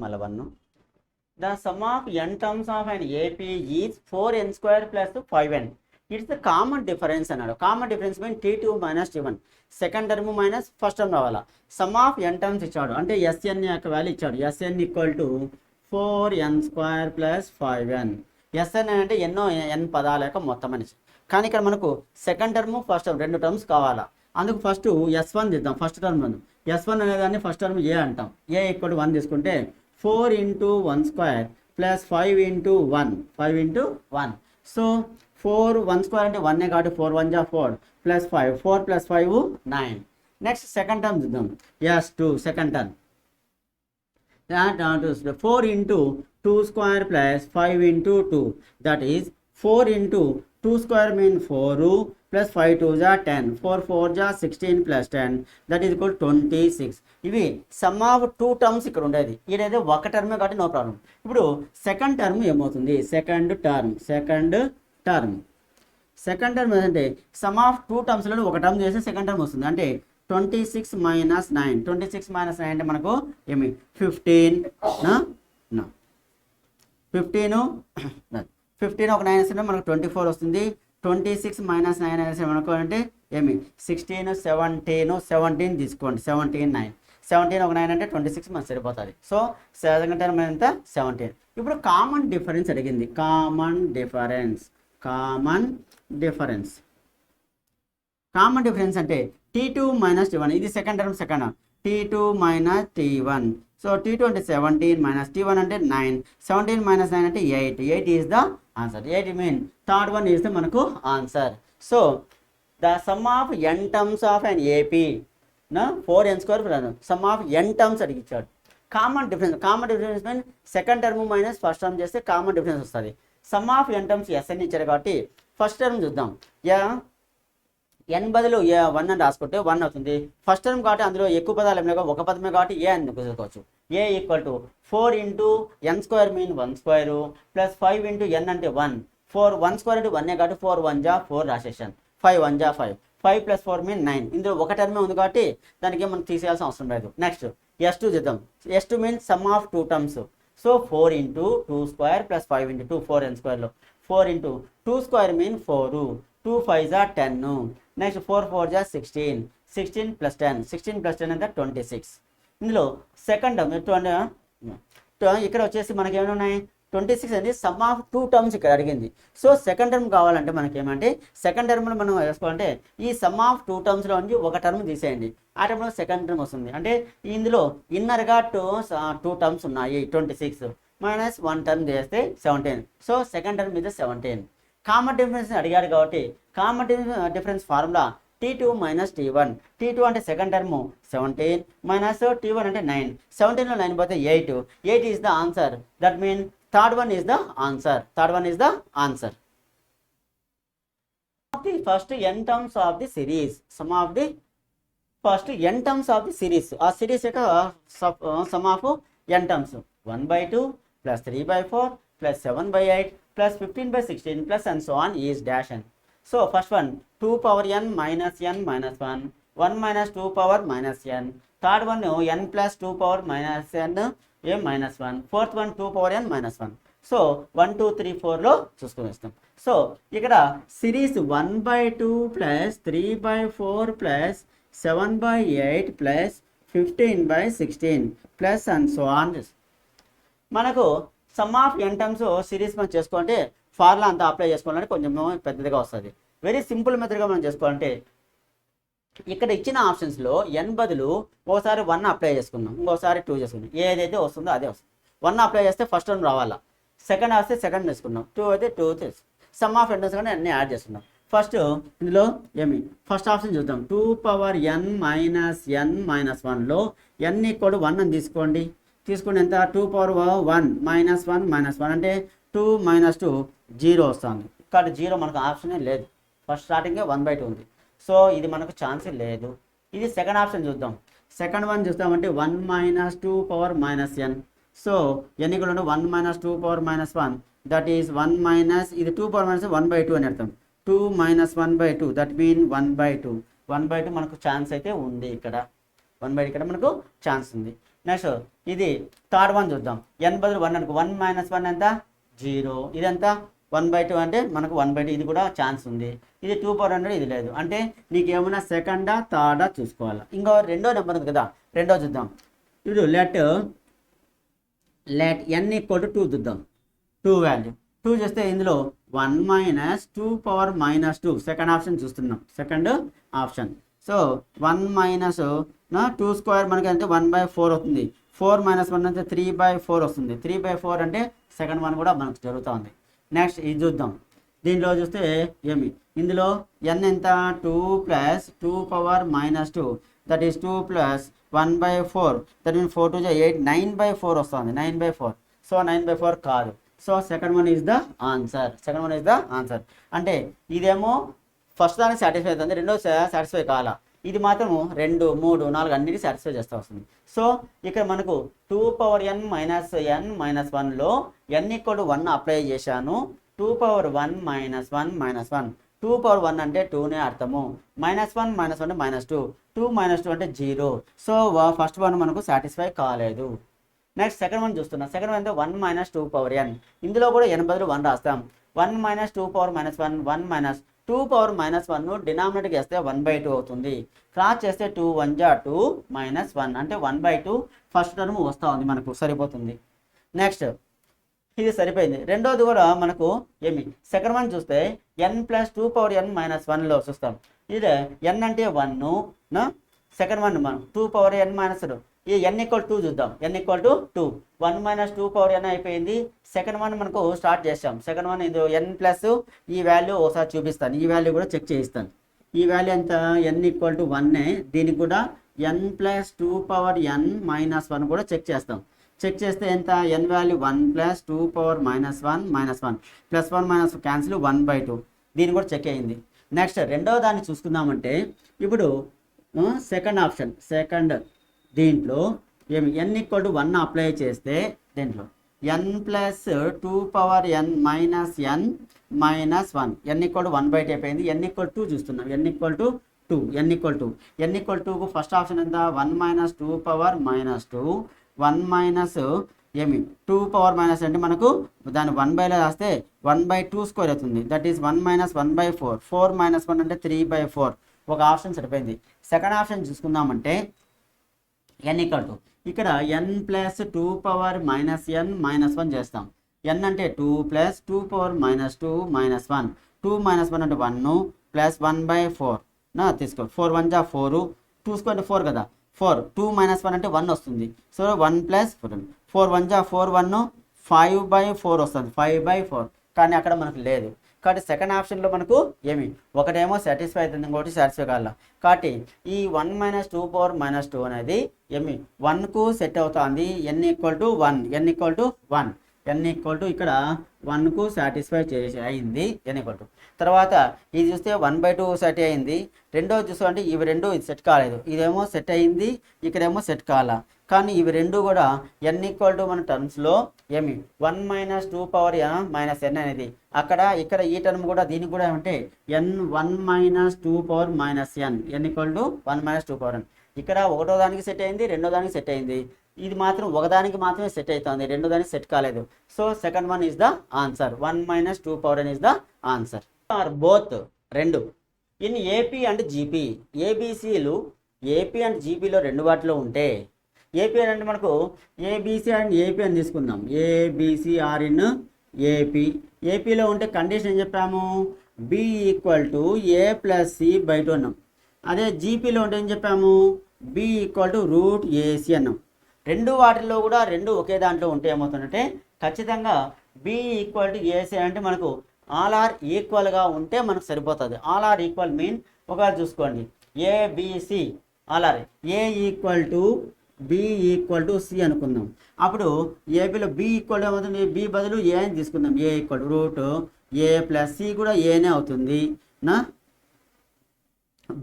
మళ్ళీ 1. The sum of n terms of an AP is 4n square plus 5n. It's the common difference అన్నాడు. Common difference mean t2 minus t1. Second term minus first term రావాలా. Some of n terms ఇచ్చాడు, అంటే Sn యొక్క value ఇచ్చాడు. Sn equal to 4n square plus 5n. Sn అంటే ఎన్నో n పదాల యొక్క మొత్తం అని. కానీ ఇక్కడ మనకు సెకండ్ టర్మ్ ఫస్ట్ టర్మ్ రెండు టర్మ్స్ కావాలా. అందుకు ఫస్ట్ S1 తీద్దాం. ఫస్ట్ టర్మ్ S1 అనేదాన్ని ఫస్ట్ టర్మ్ ఏ అంటాం. ఏ ఈక్వల్ టు 1 తీసుకుంటే 4 into 1 square plus 5 into 1. 5 into 1. So 4 1 square అంటే 1 కాబట్టి 4 1 ja 4 plus 5. 4 plus 5 9. Next second term చూద్దాం. S2 second term. That 4 into 2 square plus 5 into 2. That is 4 into 2 square mean 4 plus 5 2 ja 10. 4 4 ja 16 plus 10. That is equal to 26. ఇవి some of 2 terms ఇక్కడ ఉండేది. ఇదైతే ఒక టర్మే కాబట్టి no problem. ఇప్పుడు second term ఏమవుతుంది? Second term ఏంటంటే సమ్ ఆఫ్ 2 టర్మ్స్లో ఒక టర్మ్ చేస్తే సెకండ్ టర్మ్ వస్తుంది. అంటే 26 మైనస్ 9. 26 మైనస్ 9 అంటే మనకు ఏమి 15 ఒక 9 వేస్తే మనకు 24 వస్తుంది. 26 మైనస్ 9 వేస్తే మనకు అంటే ఏమి 16 17 తీసుకోండి. 17 9 17 ఒక 9 అంటే 26 మనకు సరిపోతుంది. సో సెకండ్ టర్మ్ ఎంత 17. ఇప్పుడు కామన్ డిఫరెన్స్ అడిగింది. కామన్ డిఫరెన్స్ అంటే t2 మైనస్ t1. ఇది second term t2 minus t1. So t2 అంటే 17 మైనస్ t1 అంటే 9. 17 మైనస్ 9 అంటే 8. 8 is the answer. 8 mean third one is the మనకు answer. So the sum of n terms of an AP 4n square sum of n terms అడిగిచ్చాడు. Common difference mean second term minus first term చేస్తే common difference వస్తుంది. Sum of n terms Sn ఇచ్చారు కాబట్టి first term చూద్దాం. n బదులు 1 అని రాసుకుంటే 1 అవుతుంది. ఫస్ట్ టర్మ్ కాబట్టి అందులో ఎక్కువ పదాలు ఏమైనా ఒక పదమే కాబట్టి ఏ అని తీసుకోవచ్చు. A equal to 4 into n square mean 1 square plus 5 into n అంటే 1. 1 స్క్వేర్ అంటే 1 కాబట్టి 4 1 జా 4 రాసేసాను. 5 1 జా 5. 5 ప్లస్ 4 మీన్ 9. ఇందులో ఒక టర్మే ఉంది కాబట్టి దానికి మనం తీసేయాల్సిన అవసరం లేదు. నెక్స్ట్ S2 చేద్దాం. S2 means some of 2 terms. So 4 into 2 square plus 5 into 2 4n స్క్వేర్లో 4 into 2 square mean 4. 2 5 జా 10. నెక్స్ట్ 4 4 జా 16. 16 ప్లస్ 10. 16 ప్లస్ 10 అంటే 26. ఇందులో సెకండ్ టర్మ్ ఇక్కడ వచ్చేసి మనకి ఏమైనా ఉన్నాయి 26 అనేది సమ్ ఆఫ్ 2 టర్మ్స్ ఇక్కడ అడిగింది. సో సెకండ్ టర్మ్ కావాలంటే మనకి ఏమంటే సెకండ్ టర్మ్లో మనం వేసుకోవాలంటే ఈ సమ్ ఆఫ్ 2 టర్మ్స్లో నుంచి ఒక టర్మ్ తీసేయండి. ఆ టర్మ్లో సెకండ్ టర్మ్ వస్తుంది. అంటే ఇందులో ఇన్నర్గా 2 టర్మ్స్ ఉన్నాయి. 26 మైనస్ 1 టర్మ్ చేస్తే 17. సో సెకండ్ టర్మ్ మీద 17. కామన్ డిఫరెన్స్ అడిగాడు కాబట్టి common difference formula t2 minus t1. t2 అంటే సెకండ్ టర్మ్ 17 మైనస్ t1 అంటే 9. 17లో 9 పోతే 8. 8 is the answer. That mean third one is the answer. the first n terms of the series. Sum of the first n terms of the series. ఆ series యొక్క some of n terms 1/2 plus 3/4 plus 7/8 plus 15/16 plus and so on is dash n. So first one 2 power n minus 1 1 minus 2 power minus n. Third one n plus 2 power minus n a minus 1. Fourth one 2 power n minus 1. So 1 2 3 4లో చూసుకొని వస్తాం. సో ఇక్కడ series 1/2 plus 3/4 plus 7/8 plus 15/16 plus and so on. మనకు sum of n terms series మనం చేసుకోవాలంటే formula అంతా apply చేసుకోవాలంటే కొంచెం పెద్దదిగా వస్తుంది. వెరీ సింపుల్ మెథడ్గా మనం చేసుకోవాలంటే ఇక్కడ ఇచ్చిన ఆప్షన్స్లో n బదులు ఒకసారి 1 అప్లై చేసుకుందాం, ఇంకోసారి 2 చేసుకుందాం. ఏదైతే వస్తుందో అదే వస్తుంది. 1 అప్లై చేస్తే ఫస్ట్ టర్మ్ రావాలా, సెకండ్ వస్తే సెకండ్ తీసుకున్నాం, 2 అయితే 2 తీసుకున్నాం. సమ్ ఆఫ్ n కానీ అన్నీ యాడ్ చేస్తున్నాం. ఫస్ట్ ఇందులో ఫస్ట్ ఆప్షన్ చూద్దాం. 2 power n minus n minus 1లో n ఈక్వల్ 1 అని తీసుకోండి. తీసుకుని ఎంత 2 power 1 మైనస్ 1 మైనస్ 1 అంటే 2 మైనస్ 2 0 వస్తుంది. కాబట్టి 0 మనకు ఆప్షనే లేదు. ఫస్ట్ స్టార్టింగే 1/2 ఉంది. సో ఇది మనకు ఛాన్సే లేదు. ఇది సెకండ్ ఆప్షన్ చూద్దాం. సెకండ్ వన్ చూస్తామంటే 1 minus 2 power minus n. So n equal 1 minus 2 power minus 1 that is 1 minus ఇది 2 power మైనస్ 1/2 అని అర్థం. 2 మైనస్ 1/2 దట్ మీన్ 1/2. 1/2 మనకు ఛాన్స్ అయితే ఉంది. ఇక్కడ 1/2 ఇక్కడ మనకు ఛాన్స్ ఉంది. నెక్స్ట్ ఇది థర్డ్ వన్ చూద్దాం. n బదులు 1 అనుకో, 1 - 1 ఎంత 0, ఇదంతా 1/2 అంటే మనకు 1/2, ఇది కూడా ఛాన్స్ ఉంది. ఇది 2 పవర్ 100, ఇది లేదు. అంటే నీకు ఏమైనా సెకండా థర్డా చూసుకోవాలి. ఇంకో రెండో నెంబర్ ఉంది కదా, రెండో చూద్దాం. ఇప్పుడు లెట్ n = 2 చూద్దాం. 2 వాల్యూ 2 చేస్తే ఇందులో 1 - 2 పవర్ -2 సెకండ్ ఆప్షన్ చూస్తున్నాం, సెకండ్ ఆప్షన్. సో 1 - 2 స్క్వేర్ మనకి అంటే 1/4 అవుతుంది. 4 - 1 అంటే 3/4 వస్తుంది. 3/4 అంటే సెకండ్ వన్ కూడా మనకు జరుగుతూ ఉంది. నెక్స్ట్ ఇది చూద్దాం. దీంట్లో చూస్తే ఏమి ఇందులో n ఎంత 2 + 2 power -2 that is 2 + 1/4 that means 4 2 8 9/4 వస్తుంది. 9/4. సో 9/4 కాదు. So second one is the answer. Second one is the answer. అంటే ఇదేమో ఫస్ట్ దానికి సాటిస్ఫై అవుతుంది, రెండో సాటిస్ఫై కావాలా. ఇది మాత్రం 2 3 4 అన్నిటి సాటిస్ఫై చేస్తూ వస్తుంది. సో ఇక్కడ మనకు 2 power n - n - 1లో n = 1 apply చేశాను. 2 పవర్ 1 - 1 - 1 2 పవర్ 1 అంటే 2నే అర్థము. -1 - 1 అంటే -2 2 - 2 అంటే 0. సో ఫస్ట్ వన్ మనకు సాటిస్ఫై కాలేదు. నెక్స్ట్ సెకండ్ వన్ చూస్తున్నా. సెకండ్ వన్ అంటే 1 - 2 పవర్ n. ఇందులో కూడా n బదులు 1 రాస్తాం. 1 - 2 పవర్ -1 1 - 2 పవర్ -1 డినామినేటర్కి వేస్తే 1/2 అవుతుంది. క్రాస్ చేస్తే 2 1 2 -1 అంటే 1/2 ఫస్ట్ టర్మ్ వస్తూ ఉంది, మనకు సరిపోతుంది. నెక్స్ట్ ఇది సరిపోయింది. రెండోది కూడా మనకు ఏమి సెకండ్ వన్ చూస్తే n + 2 పవర్ n - 1లో చూస్తాం. ఇది n అంటే 1 సెకండ్ వన్ మనం 2 పవర్ n - 2 ఈ n = 2 చూద్దాం. n = 2 1 - 2 పవర్ n అయిపోయింది. సెకండ్ వన్ మనకు స్టార్ట్ చేస్తాం. సెకండ్ వన్ ఇది n ప్లస్ ఈ వాల్యూ ఒకసారి చూపిస్తాను, ఈ వాల్యూ కూడా చెక్ చేయిస్తాను. ఈ వాల్యూ ఎంత n = 1. దీనికి కూడా n + 2 పవర్ n - 1 కూడా చెక్ చేస్తాం. చెక్ చేస్తే ఎంత n వాల్యూ 1 + 2 పవర్ -1 -1 +1 - క్యాన్సిల్ 1/2. దీన్ని కూడా చెక్ అయ్యింది. నెక్స్ట్ రెండవ దాన్ని చూసుకుందామంటే ఇప్పుడు సెకండ్ ఆప్షన్, సెకండ్ దీంట్లో ఏమి n = 1 అప్లై చేస్తే దీంట్లో n + 2 power n - n - 1 n = 1/2 అయిపోయింది. n = 2 చూస్తున్నాం. n = 2 n = 2కు ఫస్ట్ ఆప్షన్ ఎంత 1 - 2 పవర్ -2 1 - ఏమి 2 పవర్ మైనస్ అంటే మనకు దాన్ని 1/లో రాస్తే 1/2 స్క్వేర్ అవుతుంది. దట్ ఈస్ 1 - 1/4 4 - 1 అంటే 3/4. ఒక ఆప్షన్ సరిపోయింది. సెకండ్ ఆప్షన్ చూసుకుందామంటే n = ఇక్కడ n + 2 పవర్ -n - 1 చేస్తాం. n అంటే 2 + 2 పవర్ -2 - 1 2 - 1 అంటే 1 + 1/4 తీసుకో. 4 1 4 2 స్క్వేర్ 4 కదా, 4 2 - 1 అంటే 1 వస్తుంది. సో 1 + 4 4 1 4 1 5/4 వస్తుంది. 5/4 కానీ అక్కడ మనకు లేదు. కాబట్టి సెకండ్ ఆప్షన్లో మనకు ఏమి ఒకటేమో సాటిస్ఫై అవుతుంది, ఇంకోటి సాటిస్ఫై కావాల. కాబట్టి ఈ 1 - 2 పవర్ -2 అనేది ఏమి 1కు సెట్ అవుతుంది. n = 1 n = 1 n = ఇక్కడ 1కు సాటిస్ఫై చేసి అయింది. n = తర్వాత ఇది చూస్తే 1/2 సెట్ అయింది. రెండోది చూస్తామంటే ఇవి రెండు ఇది సెట్ కాలేదు. ఇదేమో సెట్ అయింది, ఇక్కడేమో సెట్ కాల. కానీ ఇవి రెండు కూడా n = మన టర్మ్స్లో ఏమి 1 - 2 పవర్ -n అనేది అక్కడ ఇక్కడ ఈ టర్మ్ కూడా దీనికి కూడా ఏమంటే n 1 - 2 power -n n = 1 - 2 power n. ఇక్కడ ఒకటో దానికి సెట్ అయింది, రెండో దానికి సెట్ అయింది. ఇది మాత్రం ఒకదానికి మాత్రమే సెట్ అవుతుంది, రెండో దానికి సెట్ కాలేదు. So second one is the answer. 1 - 2 power n is the answer. Or both రెండు ఇన్ ఏపీ అండ్ జీపీ. ఏబీసీలు ఏపీ అండ్ జీపీలో రెండు వాటిలో ఉంటే ఏపీ అంటే మనకు ఏబీసీ అండ్ ఏపీ అని తీసుకుందాం. ABC are in AP. ఏపీలో ఉంటే కండిషన్ ఏం చెప్పాము, బి = a + c/2 అన్నాం. అదే జీపీలో ఉంటే ఏం చెప్పాము, బి = √ac అన్నాం. రెండు వాటిల్లో కూడా రెండు ఒకే దాంట్లో ఉంటే ఏమవుతుందంటే ఖచ్చితంగా బి = ac అంటే మనకు ఆల్ ఆర్ ఈక్వల్గా ఉంటే మనకు సరిపోతుంది. ఆల్ ఆర్ ఈక్వల్ మీన్ ఒకవేళ చూసుకోండి ABC all are a = b = c అనుకుందాం. అప్పుడు ఏపీలో బి ఈక్వల్ ఏమవుతుంది, బి బదులు ఏ అని తీసుకుందాం. ఏ = √a + c కూడా ఏనే అవుతుంది నా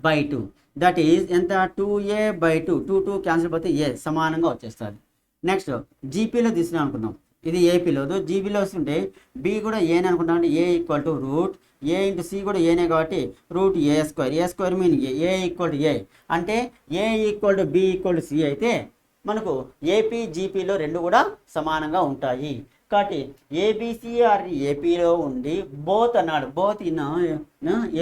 /2. దట్ ఈజ్ ఎంత 2a/2 2 2 క్యాన్సిల్ పోతే ఏ సమానంగా వచ్చేస్తుంది. నెక్స్ట్ జీపీలో తీసుకున్నాం అనుకుందాం. ఇది ఏపీలో, జీపీలో వస్తుంటే బి కూడా ఏనే అనుకుంటాం. అంటే ఏ = a × c కూడా ఏనే కాబట్టి √a². a² mean A = a అంటే ఏ = b = c అయితే మనకు ఏపీ జీపీలో రెండు కూడా సమానంగా ఉంటాయి. కాబట్టి ఏబిసి ఆర్ ఏపీలో ఉండి బోత్ అన్నాడు, బోత్ ఇన్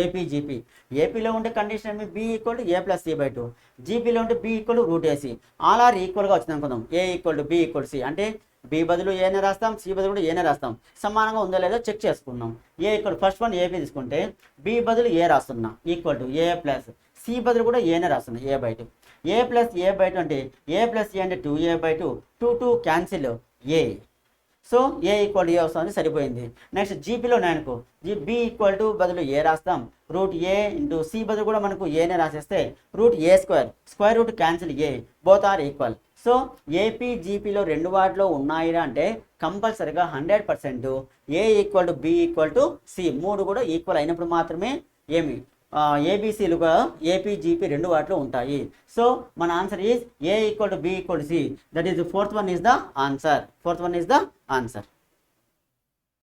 ఏపీ జీపీ. ఏపీలో ఉండే condition b equal to a plus c by 2, జీపీలో ఉంటే b equal to root ac. All are ఈక్వల్గా వచ్చింది అనుకుందాం. A equal to b equal to c అంటే బి బదులు ఏనే రాస్తాం, సి బదులు కూడా ఏనే రాస్తాం. సమానంగా ఉందో లేదో చెక్ చేసుకున్నాం. A equal first one AP తీసుకుంటే బి బదులు ఏ రాస్తున్నా equal to a plus c బదులు కూడా ఏనే రాస్తున్నా a by 2. A plus a by 2 అంటే ఏ ప్లస్ ఏ అంటే 2a by 2, 2 cancel a. So a equal to a వస్తుంది, సరిపోయింది. నెక్స్ట్ జీపీలో అనుకో బి ఈక్వల్ టు బదులు ఏ రాస్తాం, రూట్ ఏ ఇంటూ సి బదులు కూడా మనకు ఏనే రాసేస్తే root a square, square root cancel a, both are equal. So AP జీపీలో రెండు వాటిలో ఉన్నాయి అంటే కంపల్సరిగా 100% a equal to b equal to c మూడు కూడా ఈక్వల్ అయినప్పుడు మాత్రమే ఏమి ఏబిసిలు కూడా ఏపీ జీపీ రెండు వాటిలో ఉంటాయి. సో మన answer is a equal to b equal to c. That is fourth one is the answer. Fourth one is the answer.